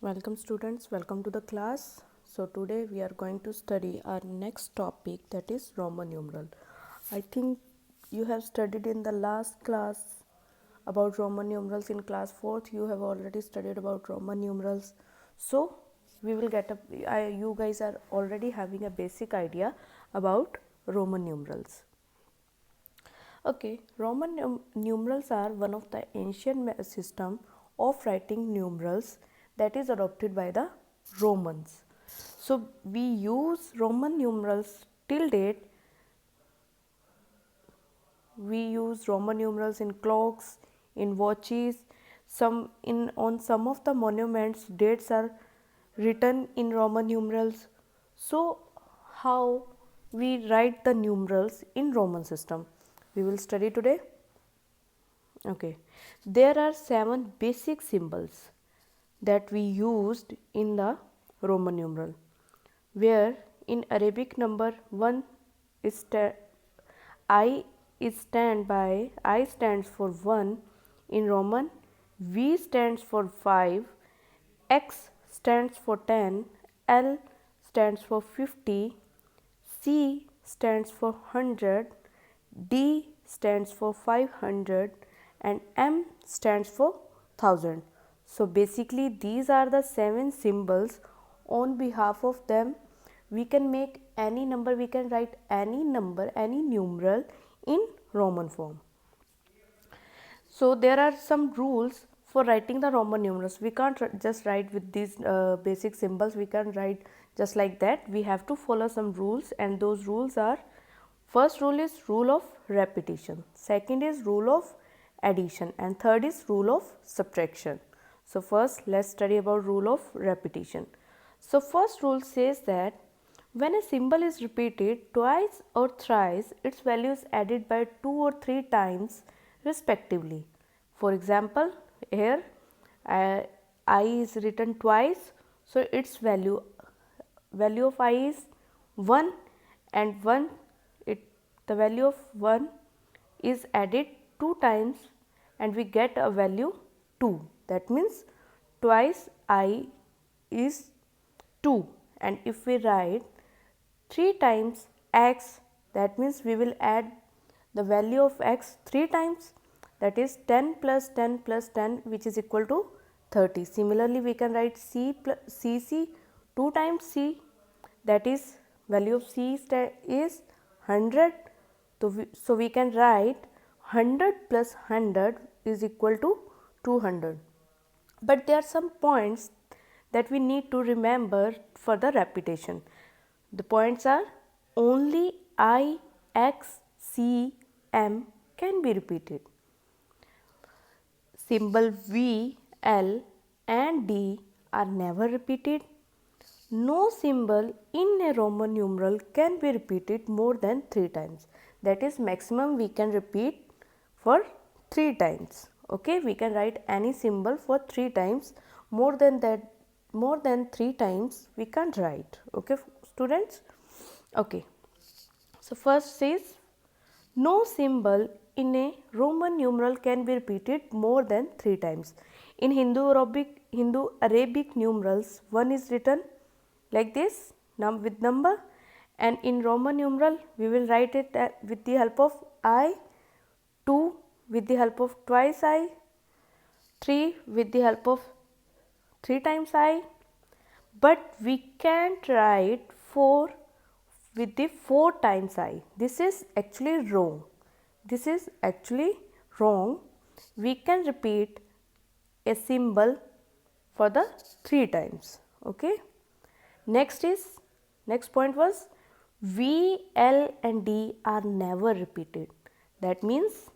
Welcome students, welcome to the class. So today we are going to study our next topic, that is Roman numeral. I think you have studied in the last class about Roman numerals. In class 4th you have already studied about Roman numerals. So we will get you guys are already having a basic idea about Roman numerals. Okay, Roman numerals are one of the ancient system of writing numerals that is adopted by the Romans. So we use Roman numerals till date. We use Roman numerals in clocks, in watches, some in on some of the monuments dates are written in Roman numerals. So how we write the numerals in Roman system, we will study today. Okay, there are 7 basic symbols that we used in the Roman numeral, where in Arabic number 1 is I I stands for 1, in Roman V stands for 5, X stands for 10, L stands for 50, C stands for 100, D stands for 500 and M stands for 1000. So basically these are the 7 symbols. On behalf of them we can make any number, we can write any number, any numeral in Roman form. So there are some rules for writing the Roman numerals. We can't just write with these basic symbols. We can write just like that. We have to follow some rules, and those rules are: first rule is rule of repetition, second is rule of addition, and third is rule of subtraction. So first let's study about rule of repetition. So first rule says that when a symbol is repeated twice or thrice, its value is added by 2 or 3 times respectively. For example, here I is written twice, so its value of I is 1, and 1 the value of 1 is added 2 times and we get a value 2. That means twice I is 2, and if we write 3 times x, that means we will add the value of x 3 times, that is 10 plus 10 plus 10, which is equal to 30. Similarly, we can write c plus cc 2 times c, that is value of c is 100. So we can write 100 plus 100 is equal to 200. But there are some points that we need to remember for the repetition. The points are: only I, X, C, M can be repeated. Symbol V, L and D are never repeated. No symbol in a Roman numeral can be repeated more than 3 times. That is, maximum we can repeat for 3 times. Okay, we can write any symbol for 3 times. More than that, more than 3 times we can't write. Okay, students. Okay, so first says no symbol in a Roman numeral can be repeated more than 3 times. In Hindu Arabic numerals, 1 is written like this with number, and in Roman numeral we will write it with the help of I, 2 with the help of twice I, 3 with the help of 3 times I, but we can't write 4 with the 4 times I. This is actually wrong. This is actually wrong. We can repeat a symbol for the 3 times. Okay. Next point was V, L and D are never repeated. That means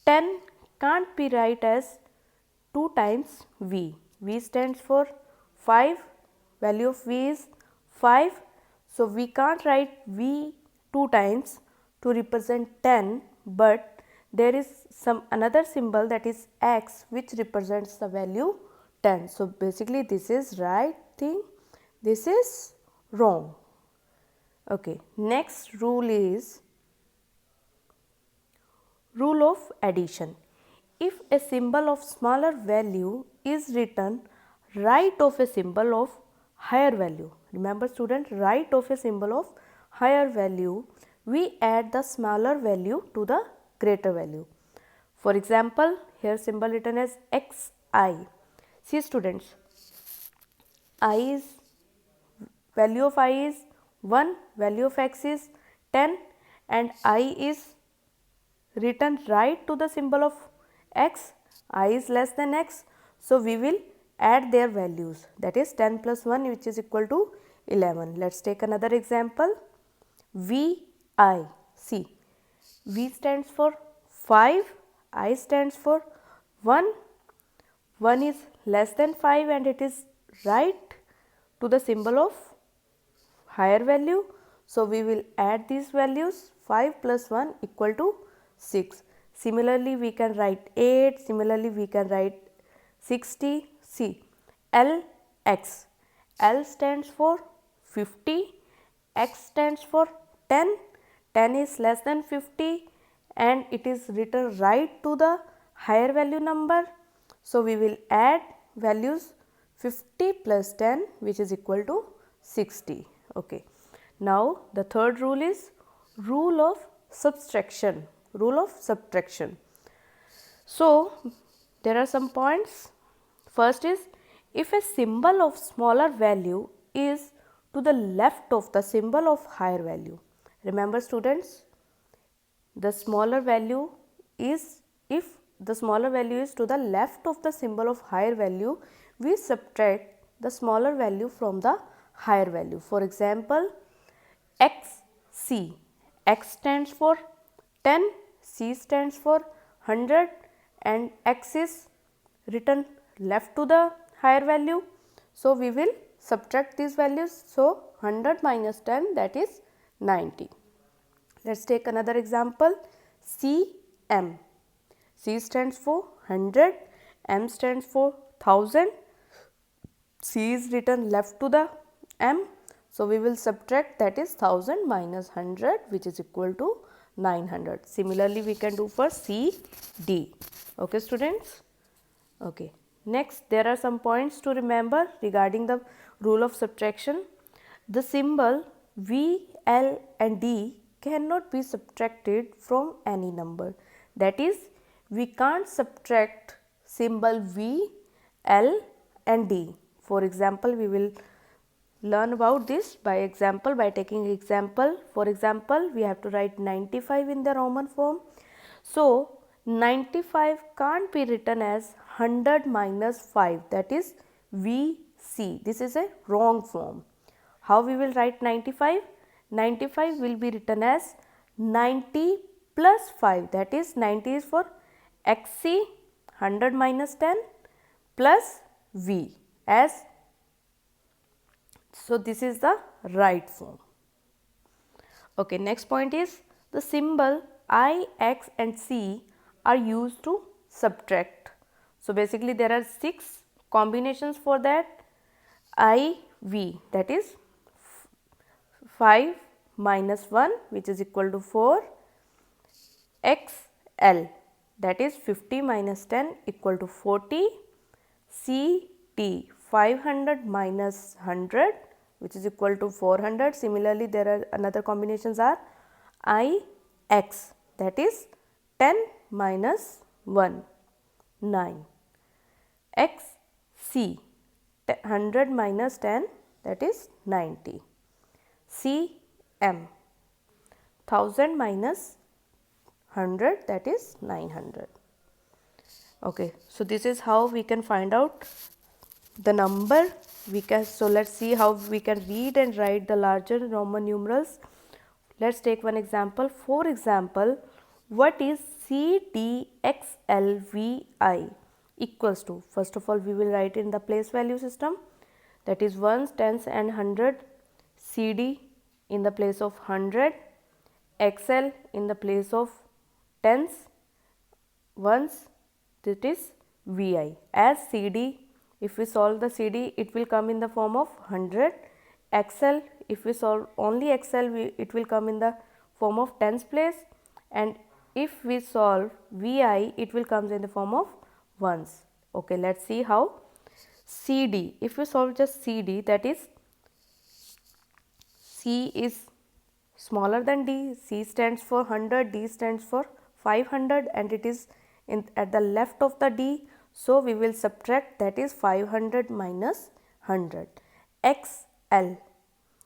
10 can't be write as 2 times V. V stands for 5, value of V is 5. So we can't write V 2 times to represent 10, but there is some another symbol, that is X, which represents the value 10. So basically this is right thing, this is wrong. Okay, next rule is rule of addition. If a symbol of smaller value is written right of a symbol of higher value. Remember student, right of a symbol of higher value, we add the smaller value to the greater value. For example, here symbol written as xi. See students, I is value of I is 1, value of x is 10 and I is written right to the symbol of x, I is less than x. So, we will add their values, that is 10 plus 1 which is equal to 11. Let us take another example. Vi, see, V stands for 5, I stands for 1, 1 is less than 5 and it is right to the symbol of higher value. So, we will add these values, 5 plus 1 equal to 6. Similarly, we can write 8, similarly we can write 60. See, L x, L stands for 50, x stands for 10, 10 is less than 50 and it is written right to the higher value number. So, we will add values 50 plus 10 which is equal to 60. Okay. Now, the third rule is rule of subtraction. Rule of subtraction. So, there are some points. First is, if a symbol of smaller value is to the left of the symbol of higher value. Remember students, the smaller value is, if the smaller value is to the left of the symbol of higher value, we subtract the smaller value from the higher value. For example, xc, x stands for 10, c stands for 100 and x is written left to the higher value. So, we will subtract these values. So, 100 minus 10, that is 90. Let us take another example, cm, c stands for 100, m stands for 1000, c is written left to the m. So, we will subtract, that is 1000 minus 100 which is equal to 900. Similarly, we can do for CD. Okay students? Okay. Next, there are some points to remember regarding the rule of subtraction. The symbol V, L and D cannot be subtracted from any number. That is, we can't subtract symbol V, L and D. For example, we will learn about this by example, by taking example. For example, we have to write 95 in the Roman form. So, 95 can't be written as 100 minus 5, that is VC. This is a wrong form. How we will write 95? 95 will be written as 90 plus 5, that is 90 is for XC, 100 minus 10 plus V as. So, this is the right form. Okay, next point is the symbol I, X and C are used to subtract. So, basically there are 6 combinations for that. I, V, that is 5 minus 1 which is equal to 4, X, L, that is 50 minus 10 equal to 40, C, T, 500 minus 100 which is equal to 400. Similarly, there are another combinations are I, X, that is 10 minus 1, 9, X, C, 100 minus 10 that is 90, C, M, 1000 minus 100 that is 900. Okay, so this is how we can find out the number. So let's see how we can read and write the larger Roman numerals. Let's take one example. For example, what is CDXLVI equals to? First of all, we will write in the place value system, that is ones, tens and 100, CD in the place of 100, XL in the place of tens, ones, that is VI. As CD, if we solve the CD, it will come in the form of 100, XL, if we solve only XL, it will come in the form of tens place, and if we solve VI, it will come in the form of ones. Okay, let's see how. CD. If you solve just CD, that is C is smaller than D. C stands for 100, D stands for 500, and it is at the left of the D. So, we will subtract, that is 500 minus 100. XL.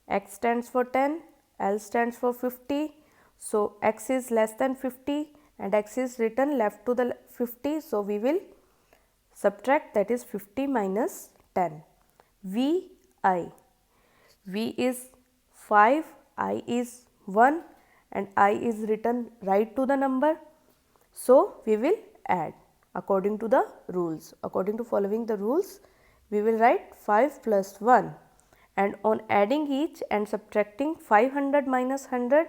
X stands for 10, L stands for 50. So, X is less than 50 and X is written left to the 50. So, we will subtract, that is 50 minus 10. VI. V is 5, I is 1 and I is written right to the number. So, we will add according to the rules. According to following the rules, we will write 5 plus 1, and on adding each and subtracting 500 minus 100,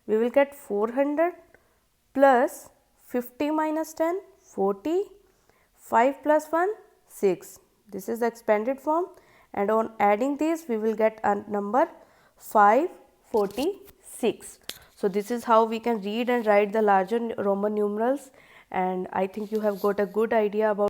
we will get 400 plus 50 minus 10, 40, 5 plus 1, 6. This is the expanded form, and on adding these we will get a number 546. So, this is how we can read and write the larger Roman numerals, and I think you have got a good idea about